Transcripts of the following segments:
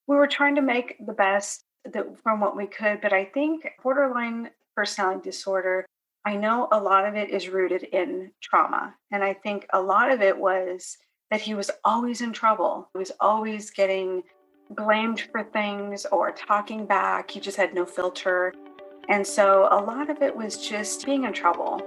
We were trying to make the best from what we could, but I think borderline personality disorder, I know a lot of it is rooted in trauma. And I think a lot of it was that he was always in trouble. He was always getting blamed for things or talking back. He just had no filter. And so a lot of it was just being in trouble.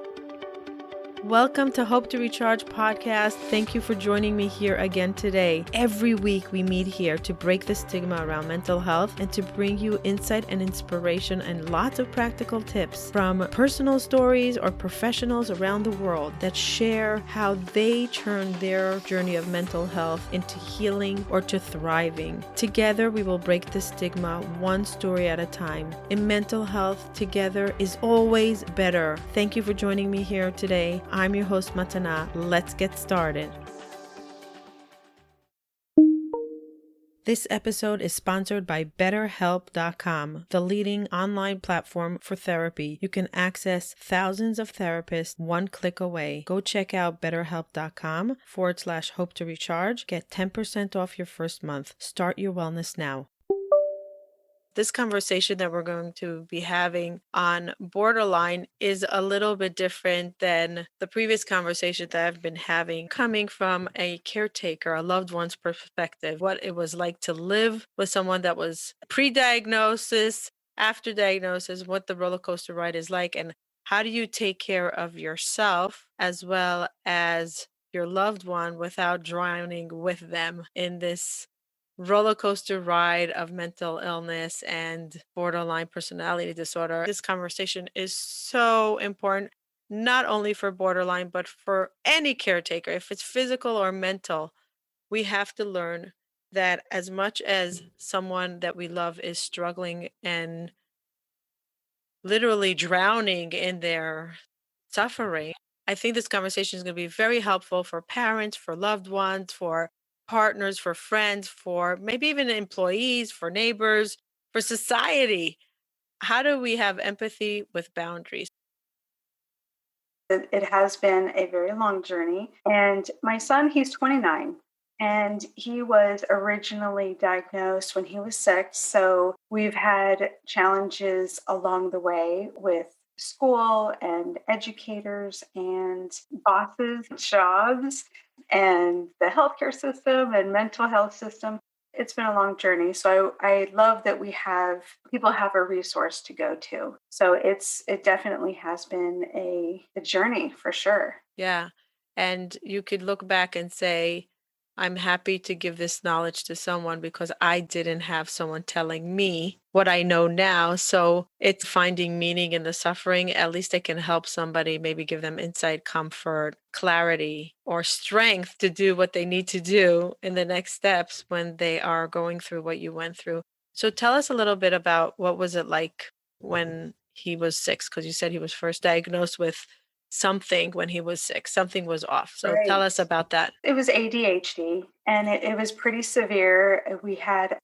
Welcome to Hope to Recharge podcast. Thank you for joining me here again today. Every week we meet here to break the stigma around mental health and to bring you insight and inspiration and lots of practical tips from personal stories or professionals around the world that share how they turn their journey of mental health into healing or to thriving. Together we will break the stigma one story at a time. In mental health, together is always better. Thank you for joining me here today. I'm your host, Matana. Let's get started. This episode is sponsored by BetterHelp.com, the leading online platform for therapy. You can access thousands of therapists one click away. Go check out BetterHelp.com/hope to recharge. Get 10% off your first month. Start your wellness now. This conversation that we're going to be having on borderline is a little bit different than the previous conversation that I've been having, coming from a caretaker, a loved one's perspective, what it was like to live with someone that was pre-diagnosis, after diagnosis, what the roller coaster ride is like, and how do you take care of yourself as well as your loved one without drowning with them in this roller coaster ride of mental illness and borderline personality disorder. This conversation is so important, not only for borderline, but for any caretaker. If it's physical or mental, we have to learn that as much as someone that we love is struggling and literally drowning in their suffering, I think this conversation is going to be very helpful for parents, for loved ones, for partners, for friends, for maybe even employees, for neighbors, for society. How do we have empathy with boundaries? It has been a very long journey. And my son, he's 29, and he was originally diagnosed when he was 6. So we've had challenges along the way with school and educators and bosses, jobs, and the healthcare system and mental health system. It's been a long journey. So I love that we have people have a resource to go to. So it definitely has been a journey for sure. Yeah. And you could look back and say, I'm happy to give this knowledge to someone because I didn't have someone telling me what I know now. So it's finding meaning in the suffering. At least I can help somebody, maybe give them insight, comfort, clarity, or strength to do what they need to do in the next steps when they are going through what you went through. So tell us a little bit about what was it like when he was 6, because you said he was first diagnosed with something when he was 6. Something was off. So tell Right. us about that. It was ADHD, and it was pretty severe.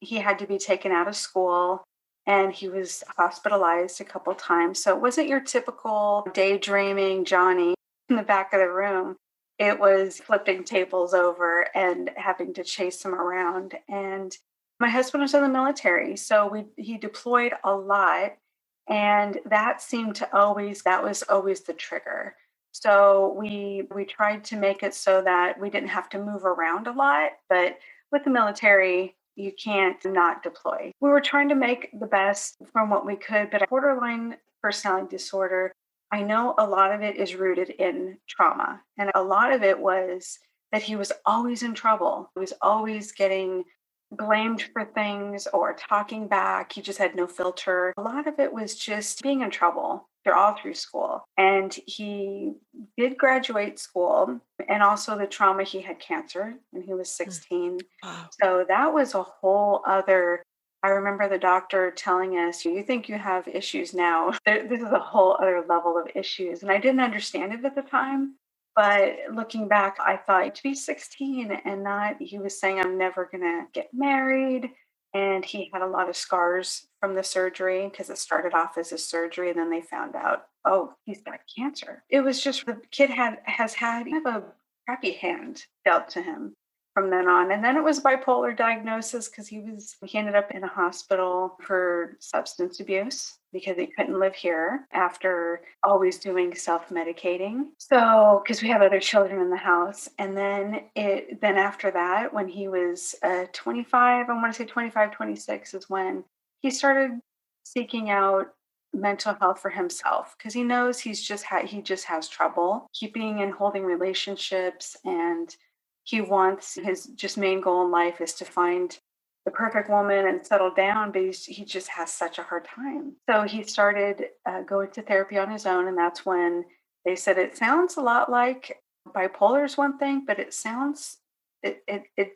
He had to be taken out of school, and he was hospitalized a couple times. So it wasn't your typical daydreaming Johnny in the back of the room. It was flipping tables over and having to chase him around. And my husband was in the military, so he deployed a lot, and that was always the trigger. So we tried to make it so that we didn't have to move around a lot, but with the military, you can't not deploy. We were trying to make the best from what we could, but borderline personality disorder, I know a lot of it is rooted in trauma. And a lot of it was that he was always in trouble. He was always getting blamed for things or talking back. He just had no filter. A lot of it was just being in trouble all through school. And he did graduate school, and also the trauma, he had cancer when he was Mm. 16. Wow. So that was a whole other. I remember the doctor telling us, you think you have issues now. This is a whole other level of issues. And I didn't understand it at the time. But looking back, I thought to be 16 and not, he was saying, I'm never going to get married. And he had a lot of scars from the surgery because it started off as a surgery. And then they found out, oh, he's got cancer. It was just the kid has had kind of a crappy hand dealt to him. from then on. And then it was bipolar diagnosis because he ended up in a hospital for substance abuse because he couldn't live here after always doing self-medicating. So because we have other children in the house. And then after that, when he was 25, I want to say 25, 26 is when he started seeking out mental health for himself because he knows he just has trouble keeping and holding relationships, and he wants his just main goal in life is to find the perfect woman and settle down, but he just has such a hard time. So he started going to therapy on his own, and that's when they said it sounds a lot like bipolar is one thing, but it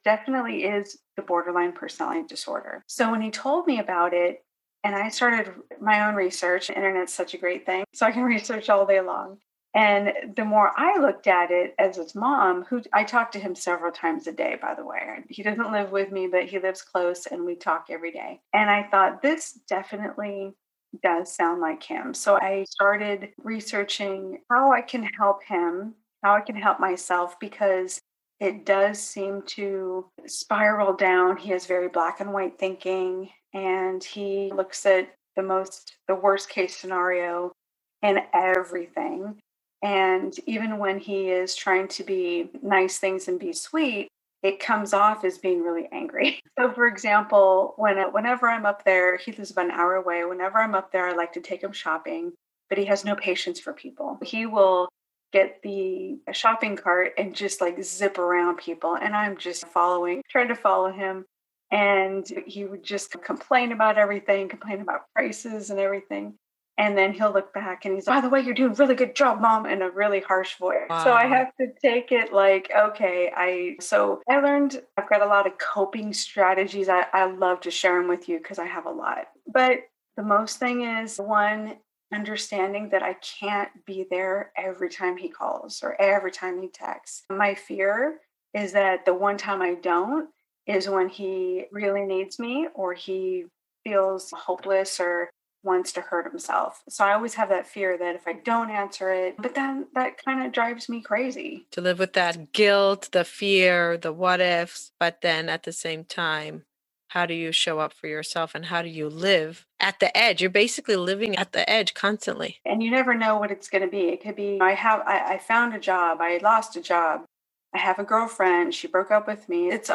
definitely is the borderline personality disorder. So when he told me about it, and I started my own research. The internet's such a great thing. So I can research all day long. And the more I looked at it as his mom, who I talk to him several times a day, by the way. He doesn't live with me, but he lives close and we talk every day. And I thought this definitely does sound like him. So I started researching how I can help him, how I can help myself, because it does seem to spiral down. He has very black and white thinking, and he looks at the worst case scenario in everything. And even when he is trying to be nice things and be sweet, it comes off as being really angry. So, for example, whenever I'm up there, he lives about an hour away. Whenever I'm up there, I like to take him shopping, but he has no patience for people. He will get the shopping cart and just like zip around people. And I'm just trying to follow him. And he would just complain about everything, complain about prices and everything. And then he'll look back and he's, by the way, you're doing a really good job, mom, in a really harsh voice. So I Wow. have to take it like, okay, so I learned I've got a lot of coping strategies. I love to share them with you because I have a lot. But the most thing is one, understanding that I can't be there every time he calls or every time he texts. My fear is that the one time I don't is when he really needs me or he feels hopeless or wants to hurt himself. So I always have that fear that if I don't answer it, but then that kind of drives me crazy. To live with that guilt, the fear, the what ifs, but then at the same time, how do you show up for yourself and how do you live at the edge? You're basically living at the edge constantly. And you never know what it's going to be. It could be I found a job, I lost a job. I have a girlfriend, she broke up with me. It's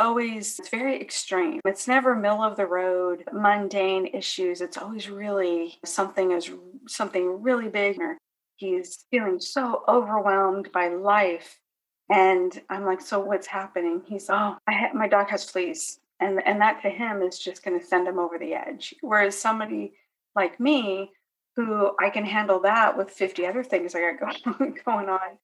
very extreme. It's never middle of the road, mundane issues. It's always really something really big. Or he's feeling so overwhelmed by life. And I'm like, so what's happening? He's, oh, my dog has fleas. And that to him is just going to send him over the edge. Whereas somebody like me, who I can handle that with 50 other things I got going on,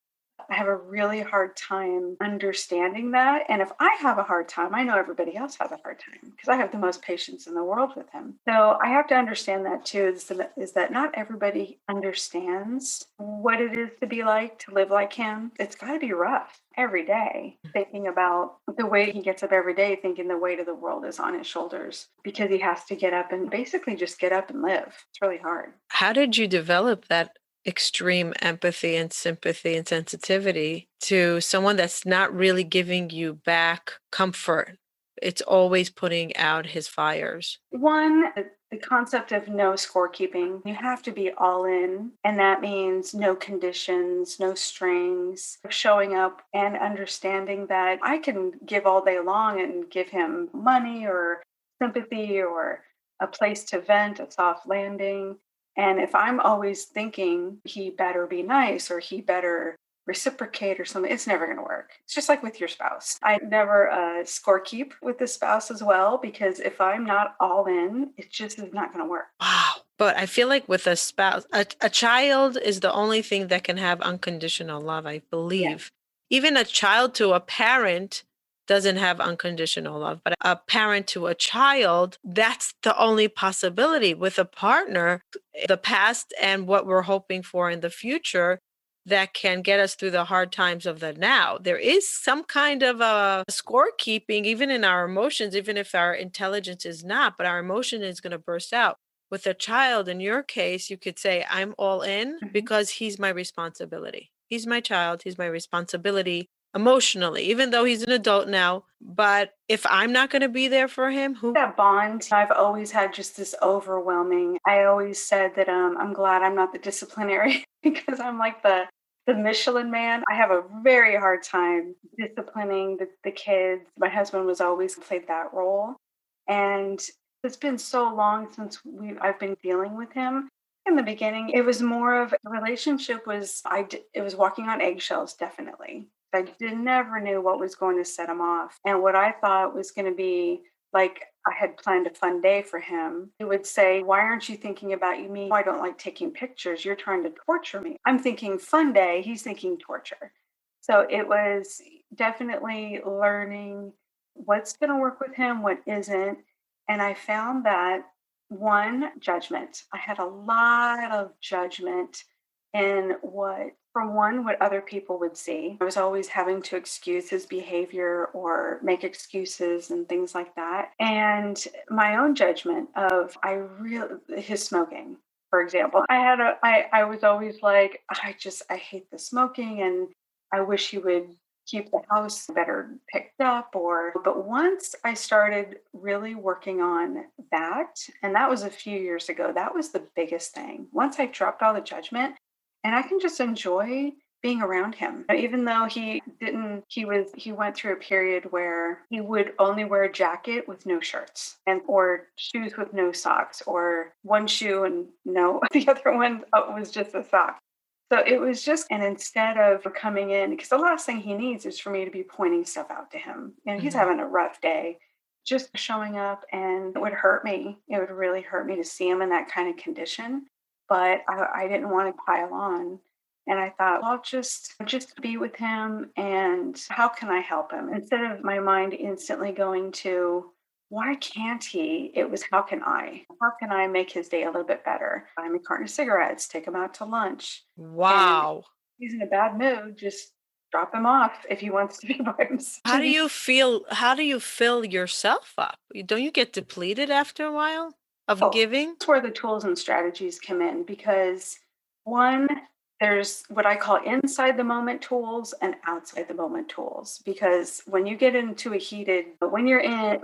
I have a really hard time understanding that. And if I have a hard time, I know everybody else has a hard time because I have the most patience in the world with him. So I have to understand that too, is that not everybody understands what it is to be like, to live like him. It's got to be rough every day, thinking about the way he gets up every day, thinking the weight of the world is on his shoulders because he has to get up and basically just get up and live. It's really hard. How did you develop that extreme empathy and sympathy and sensitivity to someone that's not really giving you back comfort? It's always putting out his fires. One, the concept of no scorekeeping. You have to be all in, and that means no conditions, no strings, showing up and understanding that I can give all day long and give him money or sympathy or a place to vent, a soft landing. And if I'm always thinking he better be nice or he better reciprocate or something, it's never going to work. It's just like with your spouse. I never score keep with the spouse as well, because if I'm not all in, it just is not going to work. Wow. But I feel like with a spouse, a child is the only thing that can have unconditional love, I Yeah. believe. Even a child to a parent doesn't have unconditional love, but a parent to a child, that's the only possibility. With a partner, the past and what we're hoping for in the future that can get us through the hard times of the now. There is some kind of a scorekeeping, even in our emotions, even if our intelligence is not, but our emotion is going to burst out. With a child, in your case, you could say, I'm all in Mhm. because he's my responsibility. He's my child. He's my responsibility. emotionally, even though he's an adult now. But if I'm not going to be there for him, who? That bond, I've always had just this overwhelming. I always said that I'm glad I'm not the disciplinary because I'm like the Michelin man. I have a very hard time disciplining the kids. My husband was always played that role. And it's been so long since I've been dealing with him. In the beginning, it was more of a relationship was it was walking on eggshells, definitely. Never knew what was going to set him off. And what I thought was going to be like I had planned a fun day for him. He would say, "Why aren't you thinking about you? Me, I don't like taking pictures. You're trying to torture me." I'm thinking fun day. He's thinking torture. So it was definitely learning what's going to work with him, what isn't. And I found that one, judgment. I had a lot of judgment in from one, what other people would see. I was always having to excuse his behavior or make excuses and things like that. And my own judgment of his smoking, for example. I was always like, I hate the smoking and I wish he would keep the house better picked up but once I started really working on that, and that was a few years ago, that was the biggest thing. Once I dropped all the judgment and I can just enjoy being around him. Even though he didn't he went through a period where he would only wear a jacket with no shirts and or shoes with no socks or one shoe and no the other one was just a sock. So it was just, and instead of coming in, because the last thing he needs is for me to be pointing stuff out to him. He's Mhm. having a rough day. Just showing up, and it would hurt me. It would really hurt me to see him in that kind of condition. But I didn't want to pile on. And I thought, well, I'll just be with him and how can I help him? Instead of my mind instantly going to, why can't he? It was, how can I? How can I make his day a little bit better? Buy him a carton of cigarettes, take him out to lunch. And if Wow. he's in a bad mood, just drop him off if he wants to be by himself. How do you fill yourself up? Don't you get depleted after a while of Oh, giving? that's where the tools and strategies come in because one, there's what I call inside the moment tools and outside the moment tools. Because when you get into a heated, when you're in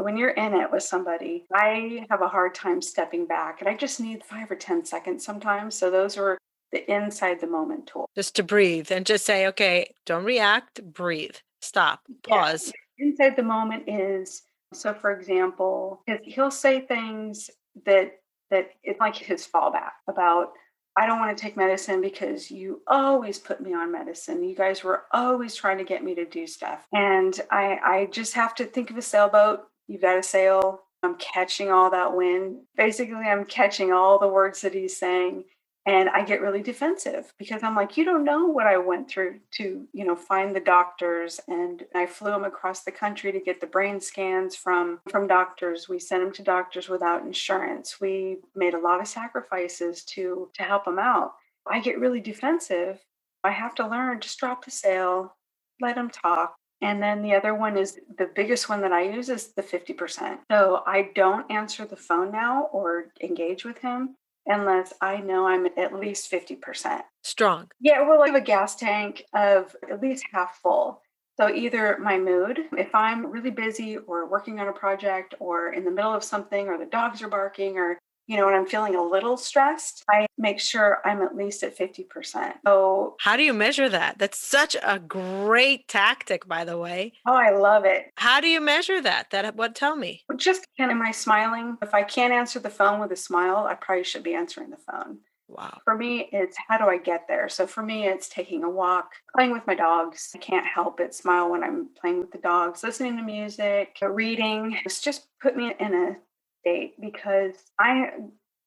it with somebody, I have a hard time stepping back and I just need 5 or 10 seconds sometimes. So those are the inside the moment tools. Just to breathe and just say, okay, don't react, breathe, stop, Yeah, pause. inside the moment is so. For example, he'll say things that it's like his fallback about. I don't want to take medicine because you always put me on medicine. You guys were always trying to get me to do stuff, and I just have to think of a sailboat. You've got a sail. I'm catching all that wind. Basically, I'm catching all the words that he's saying and I get really defensive because I'm like, you don't know what I went through to, find the doctors. And I flew him across the country to get the brain scans from doctors. We sent him to doctors without insurance. We made a lot of sacrifices to help him out. I get really defensive. I have to learn, just drop the sail, let him talk. And then the other one is the biggest one that I use is the 50%. So I don't answer the phone now or engage with him unless I know I'm at least 50%. Strong. Yeah, well, I have a gas tank of at least half full. So either my mood, if I'm really busy or working on a project or in the middle of something or the dogs are barking or when I'm feeling a little stressed, I make sure I'm at least at 50%. So, How do you measure that? That's such a great tactic, by the way. oh, I love it. How do you measure that? What tell me? Just am I smiling? If I can't answer the phone with a smile, I probably should be answering the phone. Wow. For me, it's how do I get there? So for me, it's taking a walk, playing with my dogs. I can't help but smile when I'm playing with the dogs, listening to music, reading. It's just put me in a state because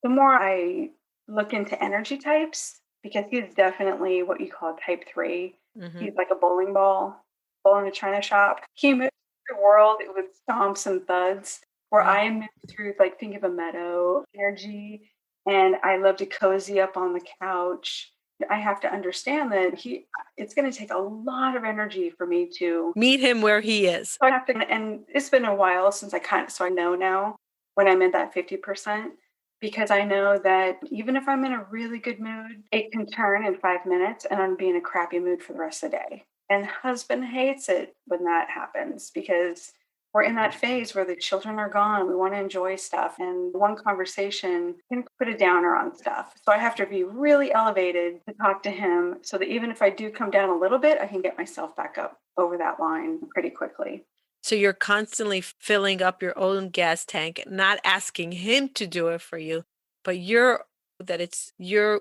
the more I look into energy types, because he's definitely what you call type 3. Hmm. He's like a ball in a china shop. He moves through the world with stomps and thuds, where Right. I move through, like, think of a meadow energy, and I love to cozy up on the couch. I have to understand that it's going to take a lot of energy for me to. Meet him where he is. So I have to, and it's been a while since so I know now when I'm in that 50%, because I know that even if I'm in a really good mood, it can turn in 5 minutes and I'm be in a crappy mood for the rest of the day. And husband hates it when that happens because we're in that phase where the children are gone. We want to enjoy stuff. And one conversation can put a downer on stuff. So I have to be really elevated to talk to him so that even if I do come down a little bit, I can get myself back up over that line pretty quickly. So you're constantly filling up your own gas tank, not asking him to do it for you, but you're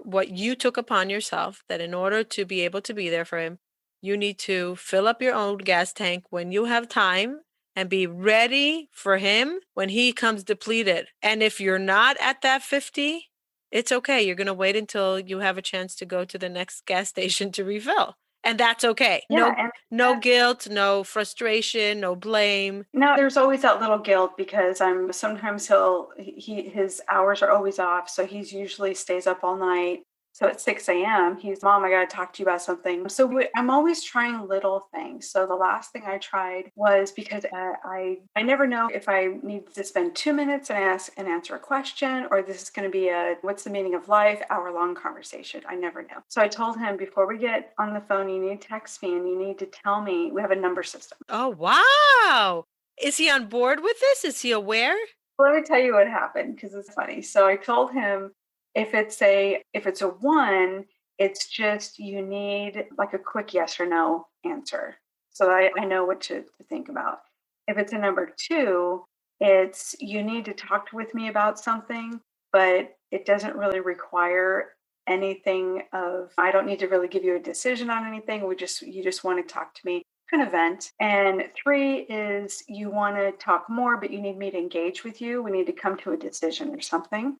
what you took upon yourself that in order to be able to be there for him, you need to fill up your own gas tank when you have time and be ready for him when he comes depleted. And if you're not at that 50, it's okay. You're going to wait until you have a chance to go to the next gas station to refill. And that's okay. Yeah. No guilt, no frustration, no blame. No, there's always that little guilt because I'm sometimes his hours are always off. So he's usually stays up all night. So at 6 a.m., he's, Mom, I got to talk to you about something. So I'm always trying little things. So the last thing I tried was because I never know if I need to spend 2 minutes and ask and answer a question, or this is going to be a what's the meaning of life hour-long conversation. I never know. So I told him before we get on the phone, you need to text me and you need to tell me. We have a number system. Oh, wow. Is he on board with this? Is he aware? Let me tell you what happened because it's funny. So I told him if it's a one, it's just you need like a quick yes or no answer. So I know what to think about. If it's a number two, it's you need to talk with me about something, but it doesn't really require anything of I don't need to really give you a decision on anything. You just want to talk to me kind of vent. And three is you want to talk more, but you need me to engage with you. We need to come to a decision or something.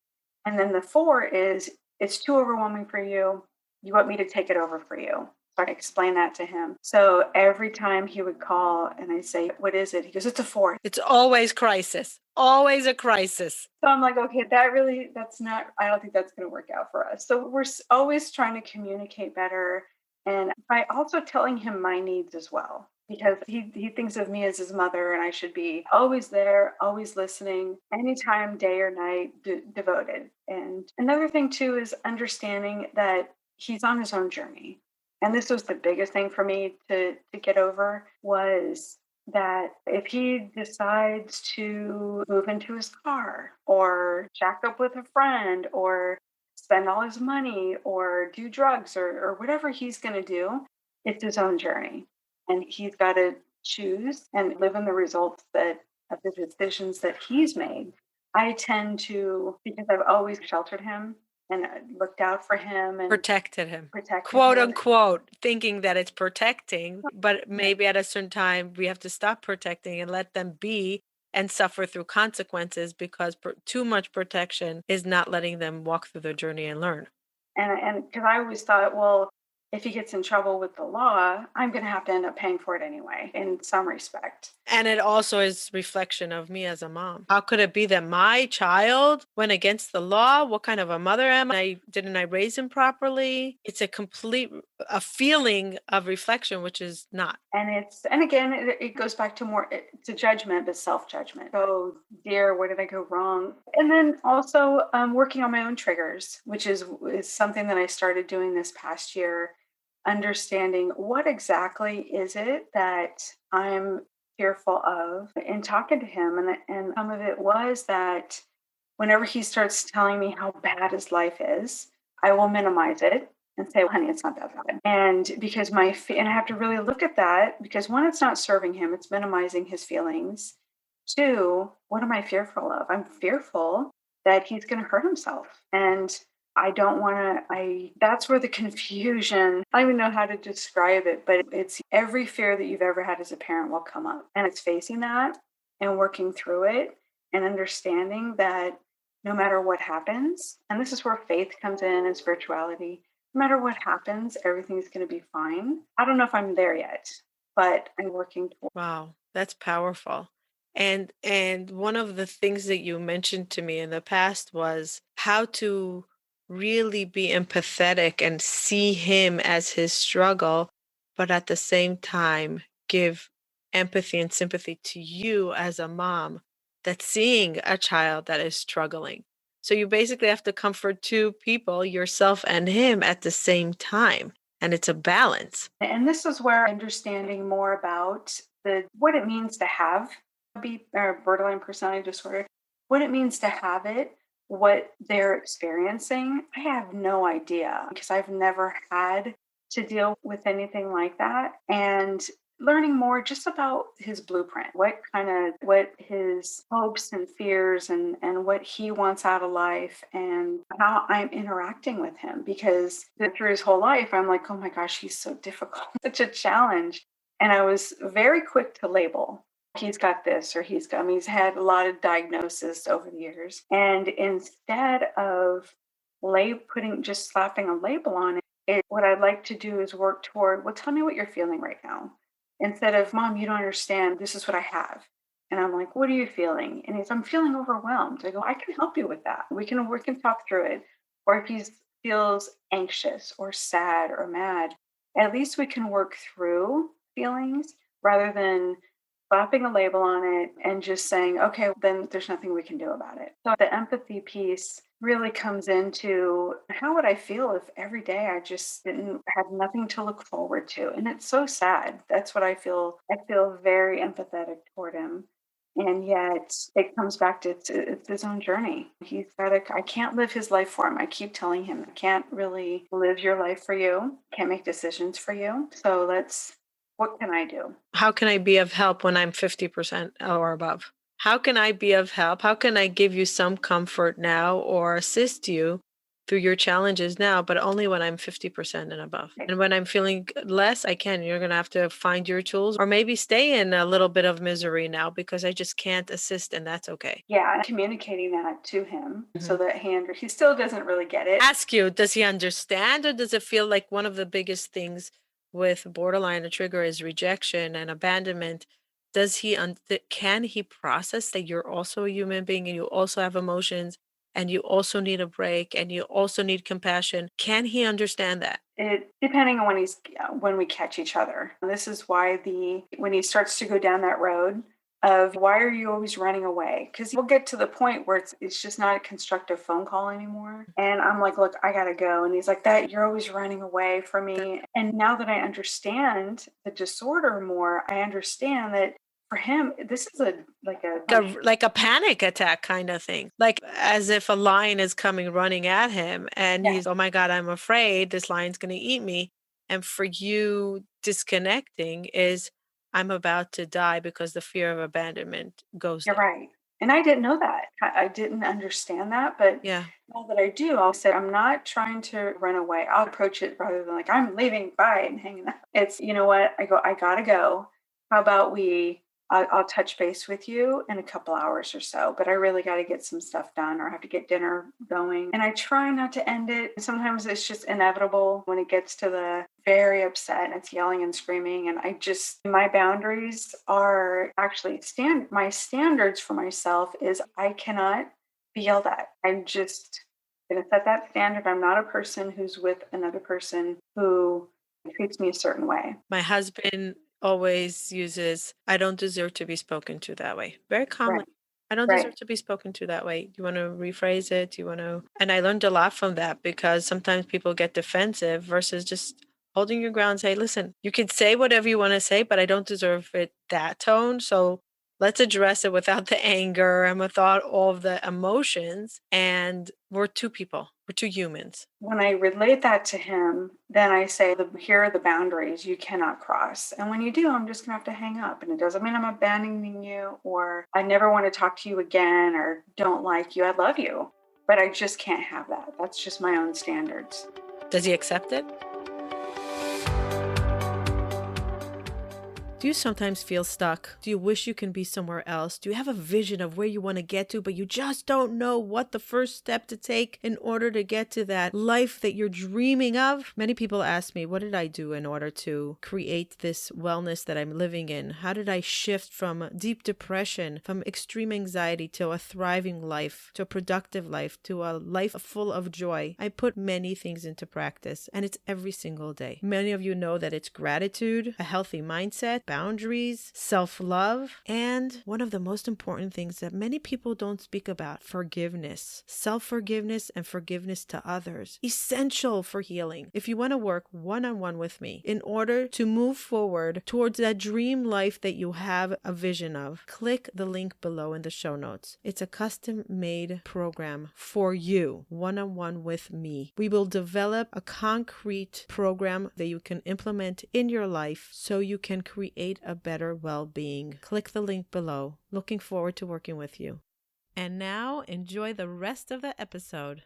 And then the four is it's too overwhelming for you. You want me to take it over for you. So I explain that to him. So every time he would call and I say, what is it? He goes, it's a four. It's always crisis, always a crisis. So I'm like, okay, that's not, I don't think that's going to work out for us. So we're always trying to communicate better. And by also telling him my needs as well, because he thinks of me as his mother and I should be always there, always listening, anytime, day or night, devoted. And another thing too is understanding that he's on his own journey. And this was the biggest thing for me to get over was that if he decides to move into his car or jack up with a friend or spend all his money or do drugs or whatever he's going to do, it's his own journey. And he's got to choose and live in the results of the decisions that he's made. I tend to, because I've always sheltered him and looked out for him and Protected him, protected quote him. unquote, thinking that it's protecting, but maybe at a certain time we have to stop protecting and let them be and suffer through consequences because too much protection is not letting them walk through their journey and learn. And because I always thought, well, if he gets in trouble with the law, I'm going to have to end up paying for it anyway, in some respect. And it also is reflection of me as a mom. How could it be that my child went against the law? What kind of a mother am I? Didn't I raise him properly? It's a feeling of reflection, which is not. And again, it goes back to more to judgment, but self-judgment. Oh dear, where did I go wrong? And then also working on my own triggers, which is something that I started doing this past year, understanding what exactly is it that I'm fearful of in talking to him. And some of it was that whenever he starts telling me how bad his life is, I will minimize it and say, well, honey, it's not that bad. And because and I have to really look at that because one, it's not serving him, it's minimizing his feelings. Two, what am I fearful of? I'm fearful that he's going to hurt himself. And I don't want that's where the confusion, I don't even know how to describe it, but it's every fear that you've ever had as a parent will come up. And it's facing that and working through it and understanding that no matter what happens, and this is where faith comes in and spirituality, no matter what happens, everything's going to be fine. I don't know if I'm there yet, but I'm working towards. Wow, that's powerful. And one of the things that you mentioned to me in the past was how to really be empathetic and see him as his struggle, but at the same time give empathy and sympathy to you as a mom that's seeing a child that is struggling. So you basically have to comfort two people, yourself and him, at the same time. and it's a balance. And this is where understanding more about the what it means to have borderline personality disorder, what it means to have it, what they're experiencing. I have no idea because I've never had to deal with anything like that. And learning more just about his blueprint, what his hopes and fears and what he wants out of life and how I'm interacting with him because through his whole life I'm like, oh my gosh, he's so difficult, such a challenge. And I was very quick to label he's got this or he's had a lot of diagnosis over the years. And instead of putting just slapping a label on what I'd like to do is work toward, well, tell me what you're feeling right now. Instead of, Mom, you don't understand, this is what I have. And I'm like, what are you feeling? And I'm feeling overwhelmed. I go, I can help you with that. We can talk through it. Or if he feels anxious or sad or mad, at least we can work through feelings rather than slapping a label on it and just saying, okay, then there's nothing we can do about it. So the empathy piece really comes into how would I feel if every day I just didn't had nothing to look forward to? And it's so sad. That's what I feel. I feel very empathetic toward him. And yet it comes back to it's his own journey. I can't live his life for him. I keep telling him, I can't really live your life for you. Can't make decisions for you. So what can I do? How can I be of help when I'm 50% or above? How can I be of help? How can I give you some comfort now or assist you through your challenges now, but only when I'm 50% and above? And when I'm feeling less, I can. You're going to have to find your tools or maybe stay in a little bit of misery now because I just can't assist, and that's okay. Yeah, and communicating that to him so that he still doesn't really get it. Ask you, does he understand, or does it feel like one of the biggest things with borderline a trigger is rejection and abandonment? Does can he process that you're also a human being and you also have emotions and you also need a break and you also need compassion? Can he understand that? It depending on when we catch each other. And this is why when he starts to go down that road of why are you always running away? Because we'll get to the point where it's just not a constructive phone call anymore. And I'm like, look, I gotta go. And he's like, that you're always running away from me. And now that I understand the disorder more, I understand that for him, this is like a panic attack kind of thing, like as if a lion is coming running at him and yeah. he's, oh my God, I'm afraid this lion's going to eat me. And for you, disconnecting is, I'm about to die because the fear of abandonment goes You're there. right. And I didn't know that. I didn't understand that. But Yeah. now that I do, I'll say, I'm not trying to run away. I'll approach it rather than like, I'm leaving, bye, and hanging out. It's, you know what? I go, I gotta go. How about I'll touch base with you in a couple hours or so, but I really got to get some stuff done or I have to get dinner going. And I try not to end it. Sometimes it's just inevitable when it gets to the very upset and it's yelling and screaming. And my boundaries are actually my standards for myself is I cannot be yelled at. I'm just going to set that standard. I'm not a person who's with another person who treats me a certain way. My husband always uses, I don't deserve to be spoken to that way. Very calmly. Right. I don't Right. deserve to be spoken to that way. You want to rephrase it? You want to? And I learned a lot from that because sometimes people get defensive versus just holding your ground and say, listen, you can say whatever you want to say, but I don't deserve it that tone. So let's address it without the anger and without all of the emotions. And we're two people. We're two humans. When I relate that to him, then I say, here are the boundaries you cannot cross. And when you do, I'm just going to have to hang up. And it doesn't mean I'm abandoning you or I never want to talk to you again or don't like you. I love you, but I just can't have that. That's just my own standards. Does he accept it? Do you sometimes feel stuck? Do you wish you can be somewhere else? Do you have a vision of where you want to get to, but you just don't know what the first step to take in order to get to that life that you're dreaming of? Many people ask me, what did I do in order to create this wellness that I'm living in? How did I shift from deep depression, from extreme anxiety to a thriving life, to a productive life, to a life full of joy? I put many things into practice, and it's every single day. Many of you know that it's gratitude, a healthy mindset, boundaries, self love, and one of the most important things that many people don't speak about, forgiveness. Self forgiveness and forgiveness to others. Essential for healing. If you want to work one on one with me in order to move forward towards that dream life that you have a vision of, click the link below in the show notes. It's a custom made program for you, one on one with me. We will develop a concrete program that you can implement in your life so you can create a better well being. Click the link below. Looking forward to working with you. And now enjoy the rest of the episode.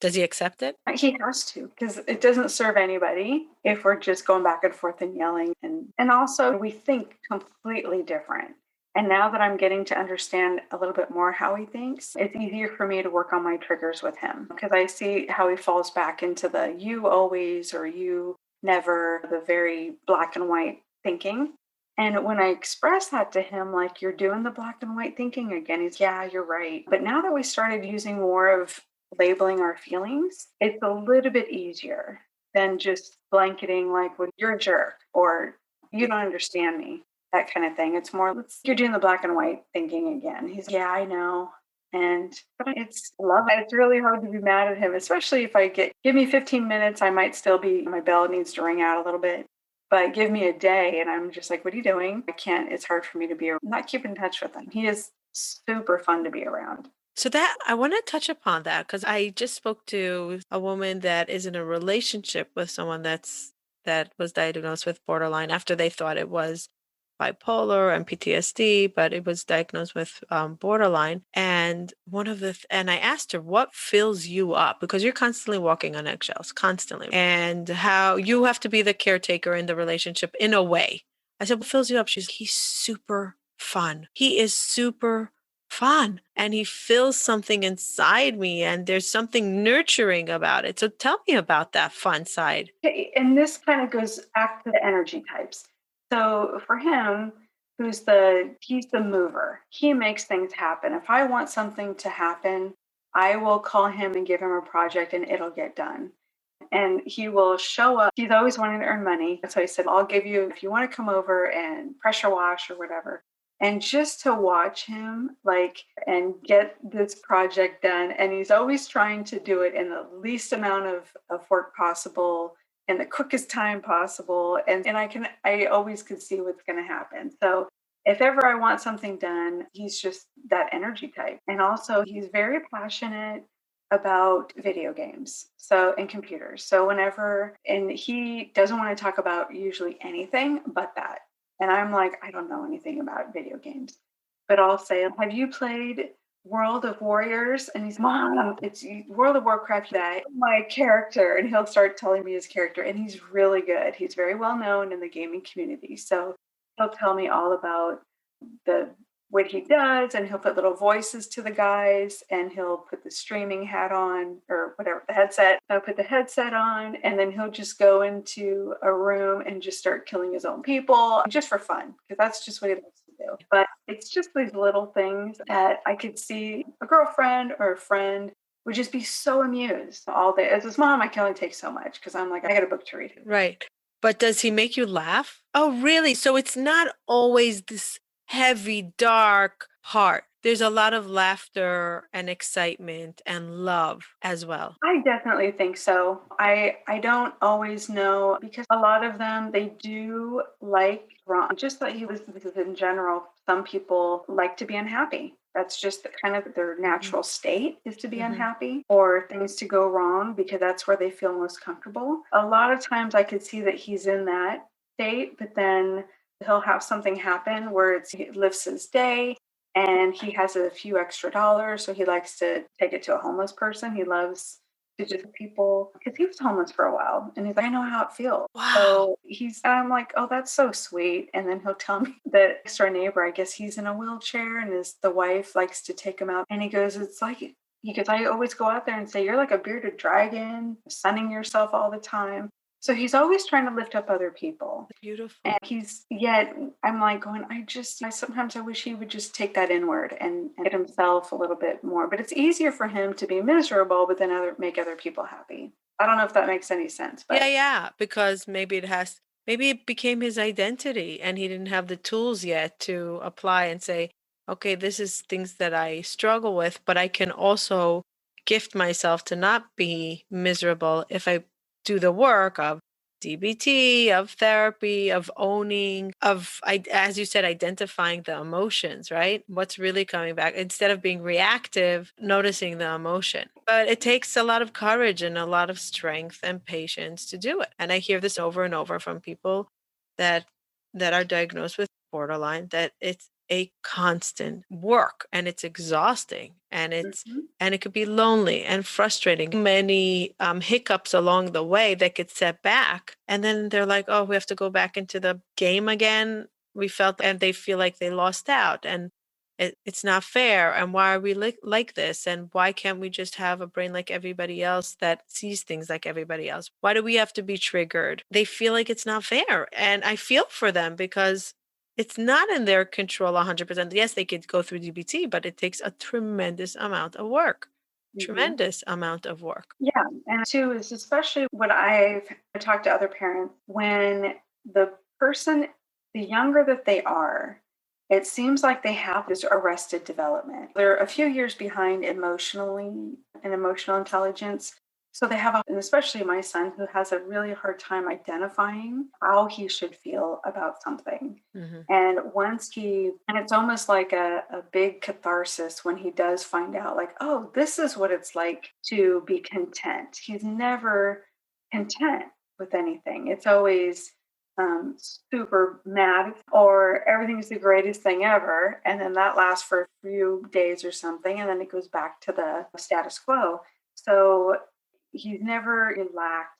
Does he accept it? He has to, because it doesn't serve anybody if we're just going back and forth and yelling. And also, we think completely different. And now that I'm getting to understand a little bit more how he thinks, it's easier for me to work on my triggers with him because I see how he falls back into the you always or you never, the very black and white thinking. And when I express that to him, like, you're doing the black and white thinking again, he's, yeah, you're right. But now that we started using more of labeling our feelings, it's a little bit easier than just blanketing, like, well, you're a jerk or you don't understand me, that kind of thing. It's more, you're doing the black and white thinking again. He's, yeah, I know. But it's love. It's really hard to be mad at him, especially if give me 15 minutes, I might still be, my bell needs to ring out a little bit. But give me a day and I'm just like, what are you doing? It's hard for me to not keep in touch with him. He is super fun to be around. So that I want to touch upon that because I just spoke to a woman that is in a relationship with someone that was diagnosed with borderline after they thought it was bipolar and PTSD, but it was diagnosed with borderline. And and I asked her, what fills you up? Because you're constantly walking on eggshells, constantly, and how you have to be the caretaker in the relationship in a way. I said, what fills you up? He's super fun. He is super fun and he feels something inside me and there's something nurturing about it. So tell me about that fun side. Okay, and this kind of goes back to the energy types. So for him, he's the mover. He makes things happen. If I want something to happen, I will call him and give him a project and it'll get done. And he will show up. He's always wanting to earn money. So he said, I'll give you, if you want to come over and pressure wash or whatever. And just to watch him and get this project done. And he's always trying to do it in the least amount of work possible in the quickest time possible. And I always could see what's going to happen. So if ever I want something done, he's just that energy type. And also he's very passionate about video games and computers. So and he doesn't want to talk about usually anything but that. And I'm like, I don't know anything about video games, but I'll say, have you played World of Warriors? And he's, Mom, it's World of Warcraft, that my character. And he'll start telling me his character. And he's really good. He's very well known in the gaming community. So he'll tell me all about what he does, and he'll put little voices to the guys, and he'll put the streaming hat on or whatever, the headset. He'll put the headset on, and then he'll just go into a room and just start killing his own people just for fun, because that's just what he likes to do. But it's just these little things that I could see a girlfriend or a friend would just be so amused all day. As his mom, I can only take so much because I'm like, I got a book to read. Right. But does he make you laugh? Oh, really? So it's not always this heavy, dark part. There's a lot of laughter and excitement and love as well. I definitely think so. I don't always know, because a lot of them, they do like Ron. Just like he was, because in general, some people like to be unhappy. That's just kind of their natural state, is to be unhappy or things to go wrong, because that's where they feel most comfortable. A lot of times I could see that he's in that state, but then he'll have something happen where it lifts his day and he has a few extra dollars. So he likes to take it to a homeless person. He loves to just people, because he was homeless for a while and he's like, I know how it feels. Wow. So I'm like, oh, that's so sweet. And then he'll tell me that next door neighbor, I guess he's in a wheelchair and the wife likes to take him out. And he goes, I always go out there and say, you're like a bearded dragon, sunning yourself all the time. So he's always trying to lift up other people. Beautiful. And yet I'm like going, sometimes I wish he would just take that inward and get himself a little bit more. But it's easier for him to be miserable, but then make other people happy. I don't know if that makes any sense. But Yeah, because maybe Maybe it became his identity and he didn't have the tools yet to apply and say, okay, this is things that I struggle with, but I can also gift myself to not be miserable if I do the work of DBT, of therapy, of owning, as you said, identifying the emotions, right? What's really coming back instead of being reactive, noticing the emotion. But it takes a lot of courage and a lot of strength and patience to do it. And I hear this over and over from people that are diagnosed with borderline, that it's a constant work and it's exhausting and Mhm. it could be lonely and frustrating. Many hiccups along the way that get set back. And then they're like, oh, we have to go back into the game again. We felt, and they feel like they lost out. And it's not fair. And why are we like this? And why can't we just have a brain like everybody else that sees things like everybody else? Why do we have to be triggered? They feel like it's not fair. And I feel for them because it's not in their control 100%. Yes, they could go through DBT, but it takes a tremendous amount of work. Mhm. Tremendous amount of work. Yeah, and two is especially what I've talked to other parents when the person, the younger that they are, it seems like they have this arrested development. They're a few years behind emotionally and emotional intelligence. So they have, and especially my son, who has a really hard time identifying how he should feel about something. Hmm. And and it's almost like a big catharsis when he does find out, like, oh, this is what it's like to be content. He's never content with anything. It's always super mad or everything's the greatest thing ever. And then that lasts for a few days or something. And then it goes back to the status quo. So he's never relaxed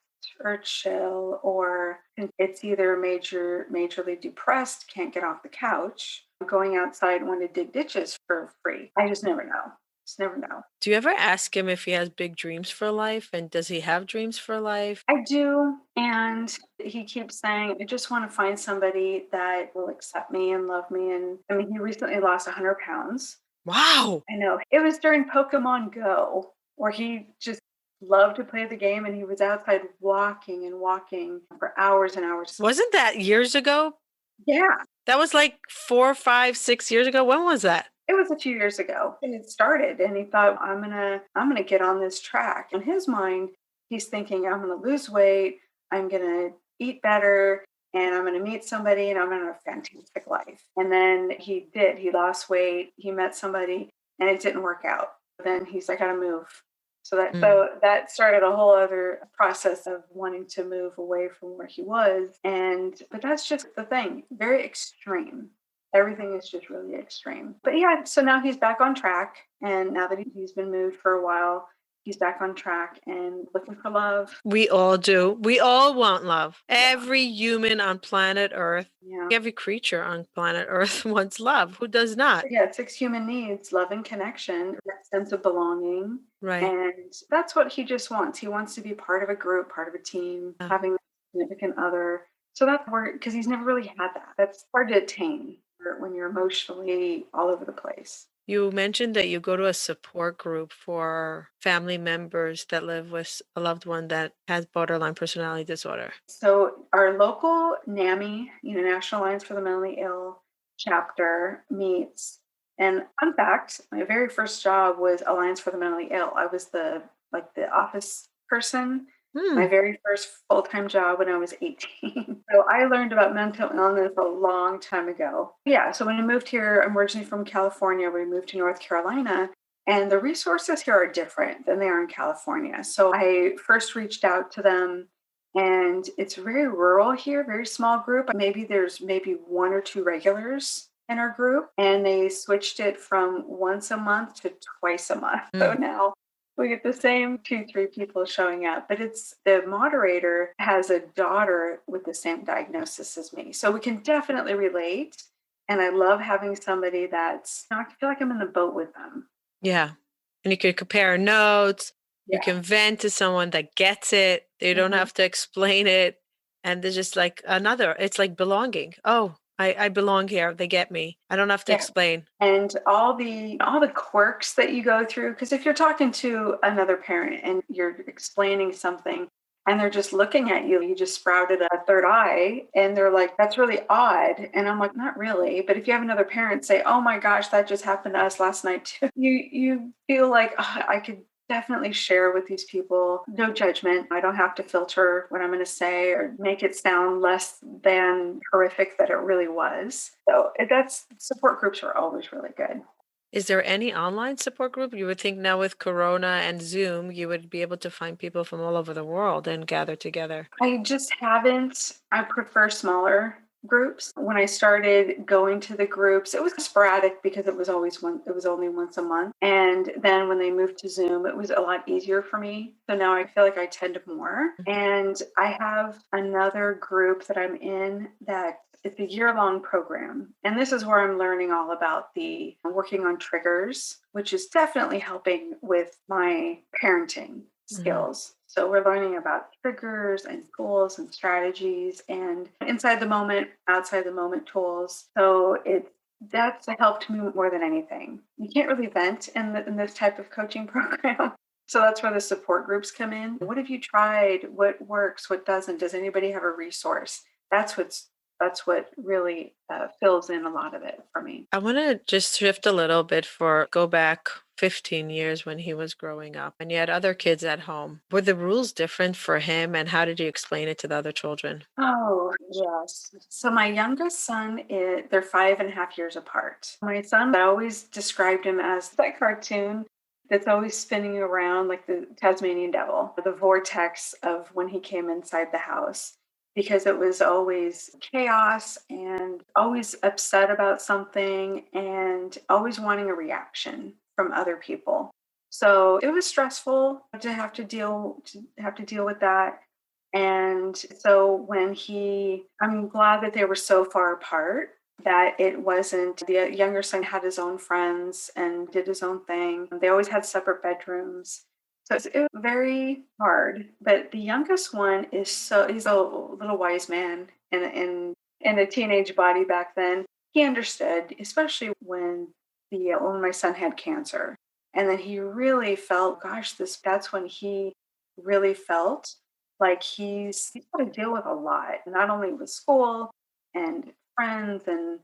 or chill, or it's either majorly depressed, can't get off the couch, going outside and want to dig ditches for free. I just never know. Just never know. Do you ever ask him if he has big dreams for life? And does he have dreams for life? I do. And he keeps saying, I just want to find somebody that will accept me and love me. And I mean, he recently lost 100 pounds. Wow. I know. It was during Pokemon Go, where he just loved to play the game and he was outside walking and walking for hours and hours. Wasn't that years ago? Yeah, That was like 4, 5, 6 years ago. When was that? it was a few years ago. And it started and he thought, I'm gonna get on this track. In his mind, he's thinking, I'm gonna lose weight, I'm gonna eat better, and I'm gonna meet somebody and I'm gonna have a fantastic life. And then he did. He lost weight, he met somebody, and it didn't work out. Then he's like, I gotta move. Mm. So that started a whole other process of wanting to move away from where he was. And but that's just the thing, very extreme. Everything is just really extreme. But yeah, so now he's back on track. And now that he's been moved for a while, he's back on track and looking for love. We all do. We all want love. Yeah. Every human on planet Earth, Yeah. every creature on planet Earth wants love. Who does not? Yeah, six human needs: love and connection, that sense of belonging. Right. And that's what he just wants. He wants to be part of a group, part of a team, Yeah. having a significant other. So that's where, because he's never really had that. That's hard to attain when you're emotionally all over the place. You mentioned that you go to a support group for family members that live with a loved one that has borderline personality disorder. So our local NAMI, National Alliance for the Mentally Ill chapter meets. And fun fact, my very first job was Alliance for the Mentally Ill. I was the office person. My Hmm. very first full-time job when I was 18. So I learned about mental illness a long time ago. Yeah, so when I moved here, I'm originally from California. We moved to North Carolina, and the resources here are different than they are in California. So I first reached out to them, and it's very rural here, very small group. There's maybe one or two regulars in our group, and they switched it from once a month to twice a month. So Mm. now we get the same two, three people showing up, but it's the moderator has a daughter with the same diagnosis as me. So we can definitely relate. And I love having somebody I feel like I'm in the boat with them. Yeah. And you could compare notes. You Yeah. can vent to someone that gets it. They don't Mhm. have to explain it. And there's just like it's like belonging. Oh, I belong here. They get me. I don't have to Yeah. explain. And all the quirks that you go through, because if you're talking to another parent and you're explaining something, and they're just looking at you. You just sprouted a third eye, and they're like, "That's really odd." And I'm like, "Not really." But if you have another parent say, "Oh my gosh, that just happened to us last night too," you feel like, "Oh, I could definitely share with these people. No judgment. I don't have to filter what I'm going to say or make it sound less than horrific that it really was." So that's support groups are always really good. Is there any online support group? You would think now with Corona and Zoom, you would be able to find people from all over the world and gather together. I just haven't. I prefer smaller groups. When I started going to the groups, it was sporadic because it was only once a month. And then when they moved to Zoom, it was a lot easier for me. So now I feel like I attend more. And I have another group that I'm in that it's a year-long program. And this is where I'm learning all about the working on triggers, which is definitely helping with my parenting Mhm. skills. So we're learning about triggers and tools and strategies and inside the moment, outside the moment tools. So that's helped me more than anything. You can't really vent in this type of coaching program. So that's where the support groups come in. What have you tried? What works? What doesn't? Does anybody have a resource? That's what's that's what really fills in a lot of it for me. I want to just shift a little bit for go back 15 years when he was growing up and you had other kids at home. Were the rules different for him and how did you explain it to the other children? Oh, yes. So my youngest son is they're 5.5 years apart. My son, I always described him as that cartoon that's always spinning around like the Tasmanian devil, the vortex of when he came inside the house, because it was always chaos and always upset about something and always wanting a reaction from other people. So it was stressful to have to deal with that. And so I'm glad that they were so far apart that it wasn't the younger son had his own friends and did his own thing. They always had separate bedrooms. So it was very hard. But the youngest one he's a little wise man in a teenage body back then. He understood, especially when my son had cancer. And then he really felt, gosh, that's when he really felt like he's got to deal with a lot, not only with school and friends, and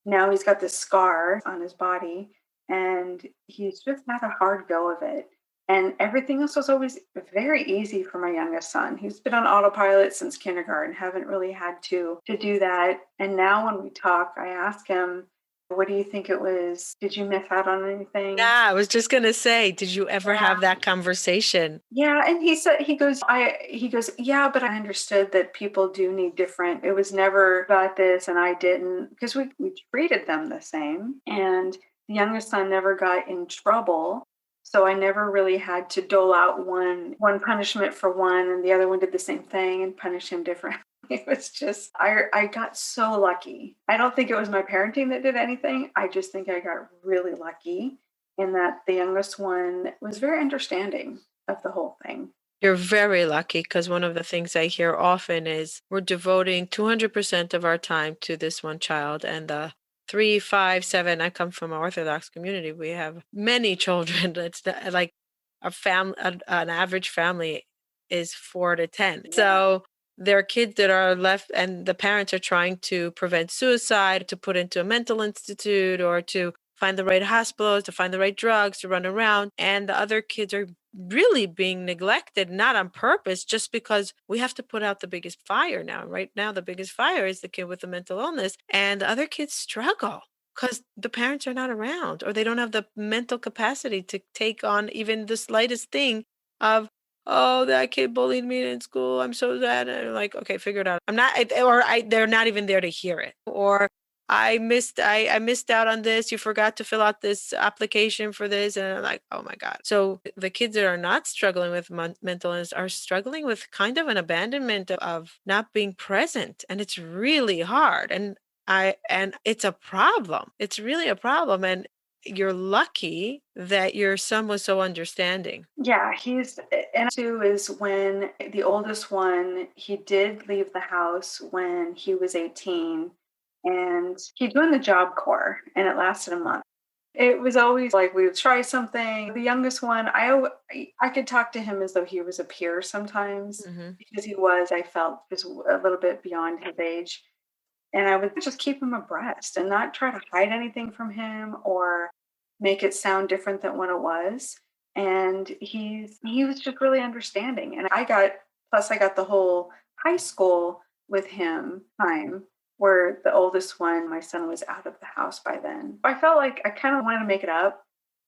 now he's got this scar on his body, and he's just had a hard go of it. And everything else was always very easy for my youngest son. He's been on autopilot since kindergarten, haven't really had to do that. And now when we talk, I ask him, "What do you think it was? Did you miss out on anything?" Yeah, I was just going to say, did you ever have that conversation? Yeah, and he goes, "Yeah, but I understood that people do need different. It was never about this and I didn't because we treated them the same. And the youngest son never got in trouble. So I never really had to dole out one punishment for one and the other one did the same thing and punish him differently." It was just I got so lucky. I don't think it was my parenting that did anything. I just think I got really lucky in that the youngest one was very understanding of the whole thing. You're very lucky because one of the things I hear often is we're devoting 200% of our time to this one child and the 3, 5, 7. I come from an Orthodox community. We have many children. Like an average family is 4 to 10. Yeah. So there are kids that are left and the parents are trying to prevent suicide, to put into a mental institute or to find the right hospitals, to find the right drugs, to run around. And the other kids are really being neglected, not on purpose, just because we have to put out the biggest fire now. Right now, the biggest fire is the kid with the mental illness, and the other kids struggle because the parents are not around or they don't have the mental capacity to take on even the slightest thing of, oh, that kid bullied me in school. I'm so sad. And I'm like, okay, figure it out. I'm not, they're not even there to hear it. Or I missed out on this. You forgot to fill out this application for this. And I'm like, oh my God. So the kids that are not struggling with mental illness are struggling with kind of an abandonment of not being present. And it's really hard. And it's a problem. It's really a problem. And you're lucky that your son was so understanding. Yeah, and two is when the oldest one, he did leave the house when he was 18 and he'd doing the Job Corps and it lasted a month. It was always like we would try something. The youngest one, I could talk to him as though he was a peer sometimes Hmm. because he was, I felt, just a little bit beyond his age. And I would just keep him abreast and not try to hide anything from him or make it sound different than what it was. And he was just really understanding. And I got the whole high school with him time where the oldest one, my son, was out of the house by then. I felt like I kind of wanted to make it up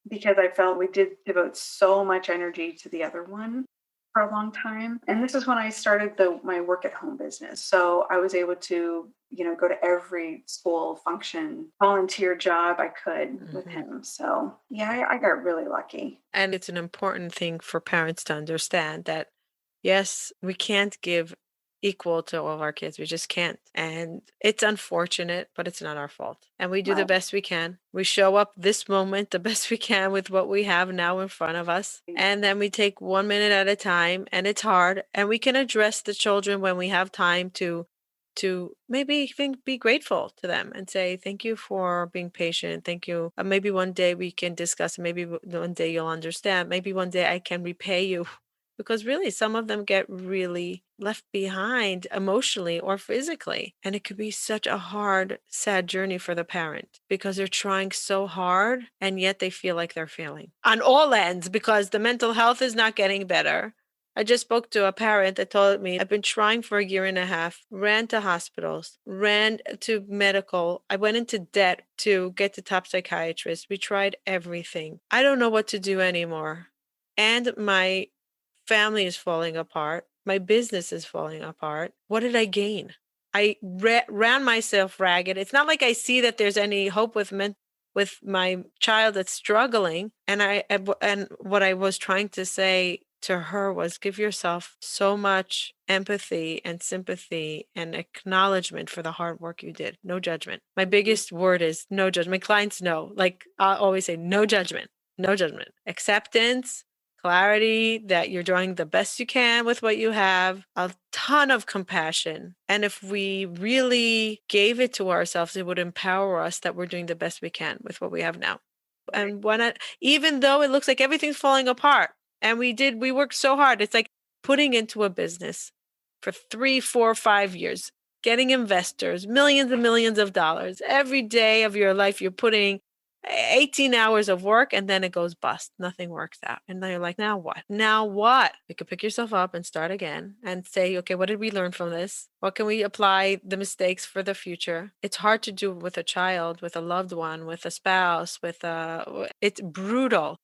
because I felt we did devote so much energy to the other one for a long time. And this is when I started my work at home business. So I was able to, go to every school function, volunteer job I could with Hmm. him. So yeah, I got really lucky. And it's an important thing for parents to understand that, yes, we can't give equal to all of our kids. We just can't. And it's unfortunate, but it's not our fault. And we do the Right. best we can. We show up this moment the best we can with what we have now in front of us. And then we take 1 minute at a time. And it's hard. And we can address the children when we have time to maybe even be grateful to them and say thank you for being patient, thank you, maybe one day we can discuss, maybe one day you'll understand, maybe one day I can repay you, because really some of them get really left behind emotionally or physically, and it could be such a hard, sad journey for the parent because they're trying so hard and yet they feel like they're failing on all ends because the mental health is not getting better. I just spoke to a parent that told me, I've been trying for a year and a half, ran to hospitals, ran to medical. I went into debt to get to top psychiatrist. We tried everything. I don't know what to do anymore. And my family is falling apart. My business is falling apart. What did I gain? I ran myself ragged. It's not like I see that there's any hope with my child that's struggling. And what I was trying to say to her was give yourself so much empathy and sympathy and acknowledgement for the hard work you did. No judgment. My Mhm. biggest word is no judgment. My clients know, like I always say, no judgment, no judgment, acceptance, clarity that you're doing the best you can with what you have, a ton of compassion. And if we really gave it to ourselves, it would empower us that we're doing the best we can with what we have now. Right. And why not, even though it looks like everything's falling apart, and we worked so hard. It's like putting into a business for 3, 4, 5 years, getting investors, millions and millions of dollars. Every day of your life, you're putting 18 hours of work and then it goes bust. Nothing works out. And then you're like, now what? Now what? You could pick yourself up and start again and say, okay, what did we learn from this? What can we apply the mistakes for the future? It's hard to do with a child, with a loved one, with a spouse, it's brutal.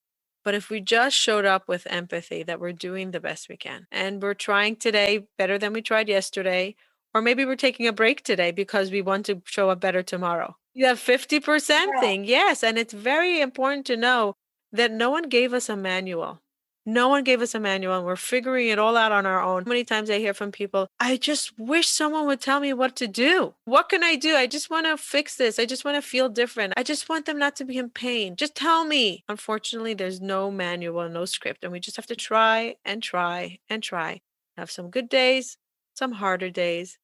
But if we just showed up with empathy that we're doing the best we can and we're trying today better than we tried yesterday, or maybe we're taking a break today because we want to show up better tomorrow. You have 50% Yeah. thing. Yes. And it's very important to know that no one gave us a manual. No one gave us a manual and we're figuring it all out on our own. How many times I hear from people, I just wish someone would tell me what to do. What can I do? I just want to fix this. I just want to feel different. I just want them not to be in pain. Just tell me. Unfortunately, there's no manual, no script, and we just have to try and try and try. Have some good days, some harder days,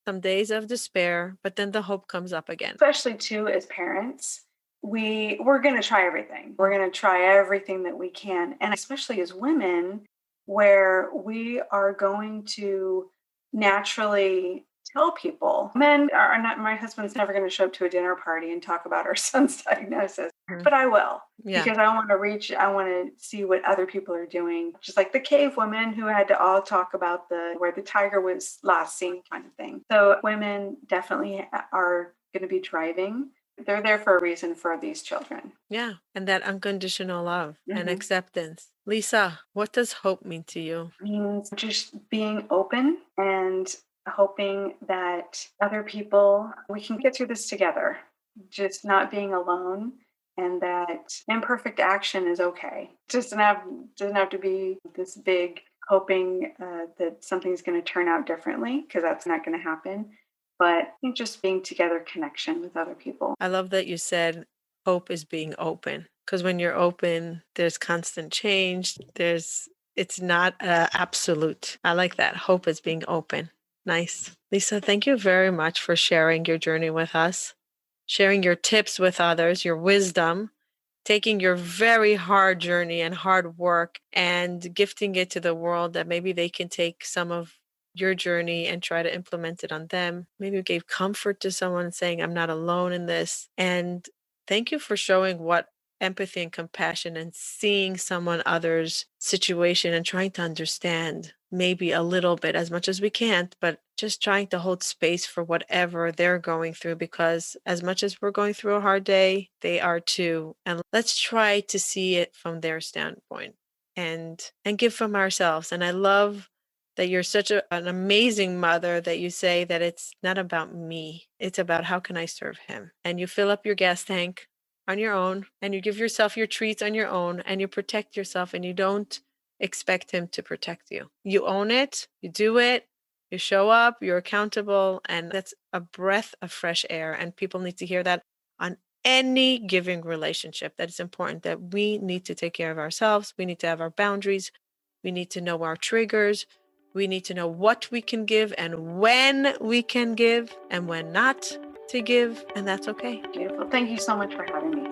some days of despair, but then the hope comes up again. Especially too as parents, we're going to try everything. We're going to try everything that we can, and especially as women, where we are going to naturally tell people. Men are not. My husband's never going to show up to a dinner party and talk about our son's diagnosis, Mhm. but I will Yeah. because I want to reach. I want to see what other people are doing, just like the cave women who had to all talk about the where the tiger was last seen, kind of thing. So women definitely are going to be driving. They're there for a reason for these children. Yeah. And that unconditional love and Hmm. acceptance. Lisa, what does hope mean to you? Means just being open and hoping that other people, we can get through this together, just not being alone, and that imperfect action is okay. Doesn't have to be this big hoping that something's going to turn out differently, because that's not going to happen. But I think just being together, connection with other people. I love that you said hope is being open because when you're open, there's constant change. It's not absolute. I like that. Hope is being open. Nice. Lisa, thank you very much for sharing your journey with us, sharing your tips with others, your wisdom. taking your very hard journey and hard work and gifting it to the world, that maybe they can take some of your journey and try to implement it on them. Maybe you gave comfort to someone saying, I'm not alone in this. And thank you for showing what empathy and compassion and seeing someone other's situation and trying to understand maybe a little bit, as much as we can't, but just trying to hold space for whatever they're going through, because as much as we're going through a hard day, they are too. And let's try to see it from their standpoint and give from ourselves. And I love that you're such an amazing mother, that you say that it's not about me, it's about how can I serve him. And you fill up your gas tank on your own, and you give yourself your treats on your own, and you protect yourself, and you don't expect him to protect you. You own it, you do it, you show up, you're accountable, and that's a breath of fresh air. And people need to hear that on any giving relationship. That it's important that we need to take care of ourselves. We need to have our boundaries. We need to know our triggers. We need to know what we can give and when we can give and when not to give, and that's okay. Beautiful. Thank you so much for having me.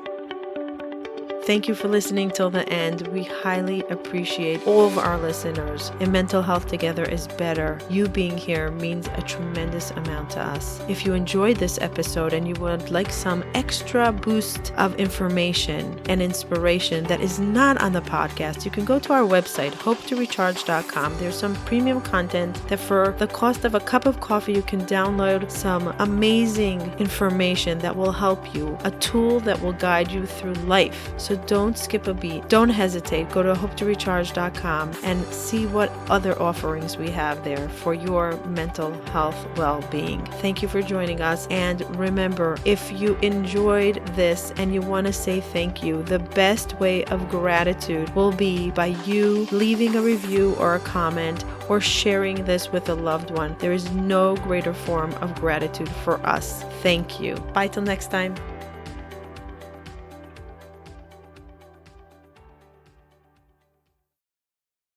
Thank you for listening till the end. We highly appreciate all of our listeners. In Mental Health Together is Better, you being here means a tremendous amount to us. If you enjoyed this episode and you would like some extra boost of information and inspiration that is not on the podcast, you can go to our website, hopetorecharge.com. There's some premium content that for the cost of a cup of coffee, you can download some amazing information that will help you, a tool that will guide you through life. So don't skip a beat. Don't hesitate. Go to hopetorecharge.com and see what other offerings we have there for your mental health well-being. Thank you for joining us. And remember, if you enjoyed this and you want to say thank you, the best way of gratitude will be by you leaving a review or a comment or sharing this with a loved one. There is no greater form of gratitude for us. Thank you. Bye till next time.